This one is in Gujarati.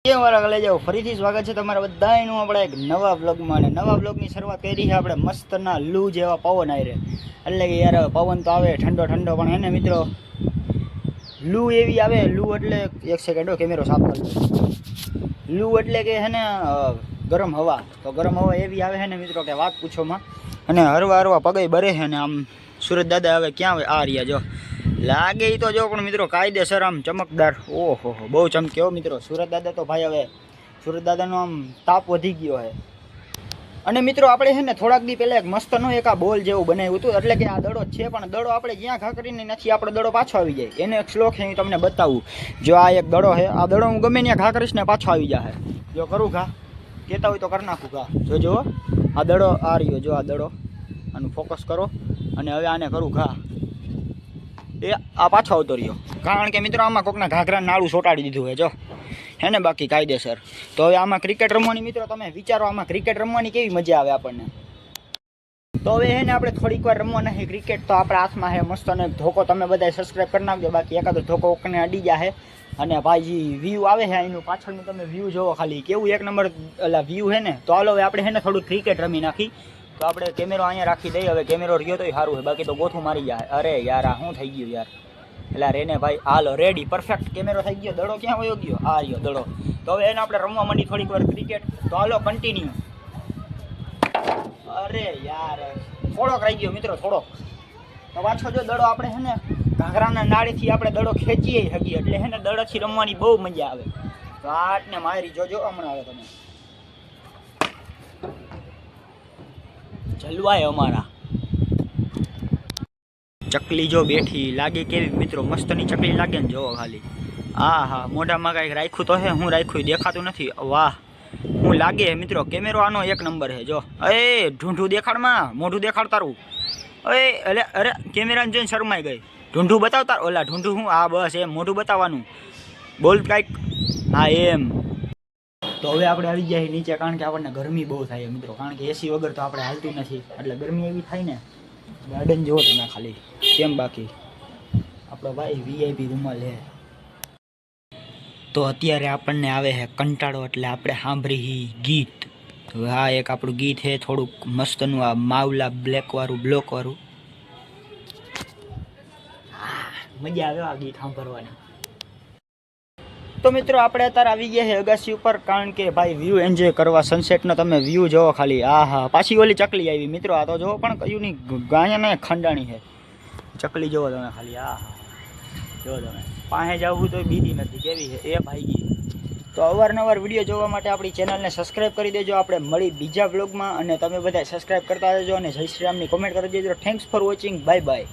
વાળા લઈ જાઓ ફરીથી સ્વાગત છે તમારા બધાનું આપણે એક નવા વ્લોગમાં. અને નવા વ્લોગની શરૂઆત કરી છે આપણે મસ્તના લૂ જેવા પવન આવી રહે. એટલે કે યાર પવન તો આવે ઠંડો ઠંડો, પણ એને મિત્રો લૂ એવી આવે. લૂ એટલે એક સેકન્ડ કેમેરો સાફ કરી દો. લૂ એટલે કે છે ને ગરમ હવા. તો ગરમ હવા એવી આવે છે ને મિત્રો કે વાત પૂછોમાં. અને હરવા હરવા પગે બરે છે ને આમ સુરત દાદા હવે ક્યાં આ રહ્યા જો લાગે એ તો જો, પણ મિત્રો કાયદેસર આમ ચમકદાર. ઓહો બહુ ચમક્યો મિત્રો સુરત દાદા તો. ભાઈ હવે સુરત દાદાનો આમ તાપ વધી ગયો છે. અને મિત્રો આપણે છે ને થોડાક દી પહેલાં એક મસ્તનો એક આ બોલ જેવું બનાવ્યું હતું. એટલે કે આ દડો જ છે, પણ દડો આપણે જ્યાં ઘા કરીને નથી આપણો દડો પાછો આવી જાય. એને એક શ્લોક છે હું તમને બતાવું. જો આ એક દડો છે, આ દડો હું ગમે ત્યાં ઘા કરીશ ને પાછો આવી જાય. જો કરું ઘા, કહેતા હોય તો કરી નાખું ઘા. જોજો આ દડો આ રહ્યો, જો આ દડો, આનું ફોકસ કરો. અને હવે આને કરું ઘા, એ આ પાછો આવતો રહ્યો. કારણ કે મિત્રો આમાં કોકના ઘાઘરા નાળું ચોંટાડી દીધું છે જો, હે ને બાકી કાયદેસર. તો હવે આમાં ક્રિકેટ રમવાની મિત્રો તમે વિચારો, આમાં ક્રિકેટ રમવાની કેવી મજા આવે આપણને. તો હવે હે ને આપણે થોડીક વાર રમવાના છે ક્રિકેટ. તો આપણા હાથમાં છે મસ્ત અને ધોકો. તમે બધા સબસ્ક્રાઈબ કરી નાખજો, બાકી એકાદો ધોકો ઓકને અડી જાય. અને ભાઈજી વ્યૂ આવે છે એનું પાછળનું, તમે વ્યૂ જોવો ખાલી કેવું એક નંબર એટલે વ્યૂ છે ને. તો હાલો હવે આપણે છે ને થોડું ક્રિકેટ રમી નાખી. તો આપણે કેમેરો અહીંયા રાખી દઈએ. હવે કેમેરો રહ્યો તો સારું છે, બાકી તો ગોથું મારી જાય. અરે યાર આ શું થઈ ગયું યાર. એટલે રેને ભાઈ હાલો રેડી પરફેક્ટ કેમેરો થઈ ગયો. દડો ક્યાં વયો ગયો? આ રહ્યો દડો. તો હવે એને આપણે રમવા માંડી થોડીક વાર ક્રિકેટ. તો હાલો કન્ટિન્યુ. અરે યાર થોડોક રહી ગયો મિત્રો, થોડોક. તો પાછો જો દડો આપણે છે ને ઘાઘરાના નાળીથી આપણે દડો ખેંચીએ શકીએ. એટલે છે ને દડોથી રમવાની બહુ મજા આવે. તો આટને મારી જોજો હમણાં આવે તમે જલવાય અમારા. ચકલી જો બેઠી લાગે કેવી મિત્રો, મસ્તની ચકલી લાગે ને જોવો ખાલી. હા હા મોઢામાં કાંઈક રાખ્યું તો હે, હું રાખ્યું દેખાતું નથી. વાહ હું લાગે મિત્રો. કેમેરો આનો એક નંબર છે જો. એ ઢૂંઢું દેખાડમાં, મોઢું દેખાડ તારું. અરે અરે કેમેરાને જોઈને શરમાઈ ગઈ. ઢૂંઢું બતાવ તાર. ઓલા ઢૂંઢું હું? હા બસ એમ મોઢું બતાવવાનું. બોલ કાંઈક. હા એમ. તો હવે આપણે આવી જાય નીચે, કારણ કે આપણને ગરમી બહુ થાય મિત્રો. કારણ કે એસી વગર તો આપણે હાલતું નથી. એટલે ગરમી એવી થાય ને. ગાર્ડન જોવો તમે ખાલી કેમ. બાકી આપણો ભાઈ વીઆઈપી રૂમાલ છે. તો અત્યારે આપણને આવે છે કંટાળો, એટલે આપણે સાંભળી ગીત. તો હા એક આપણું ગીત છે થોડુંક મસ્તનું, આ માવલા બ્લેકવાળું બ્લોકવાળું. મજા આવે આ ગીત સાંભળવાની. તો મિત્રો આપણે અત્યારે આવી ગયા છે અગાસી ઉપર, કારણ કે ભાઈ વ્યૂ એન્જોય કરવા સનસેટનો. તમે વ્યૂ જોવો ખાલી. આ હા પાછી ઓલી ચકલી આવી મિત્રો. આ તો જોવો પણ કયું ની ગાયને ખંડાણી છે ચકલી. જોવો તમે ખાલી. આ હા જોવો તમે. પાસે જવું તો બીજી નથી કેવી છે એ ભાઈજી. તો અવારનવાર વિડીયો જોવા માટે આપણી ચેનલને સબસ્ક્રાઈબ કરી દેજો. આપણે મળી બીજા બ્લોગમાં, અને તમે બધા સબસ્ક્રાઈબ કરતા રહેજો અને જય શ્રી રામની કોમેન્ટ કરી દેજો. Thanks for watching. Bye bye.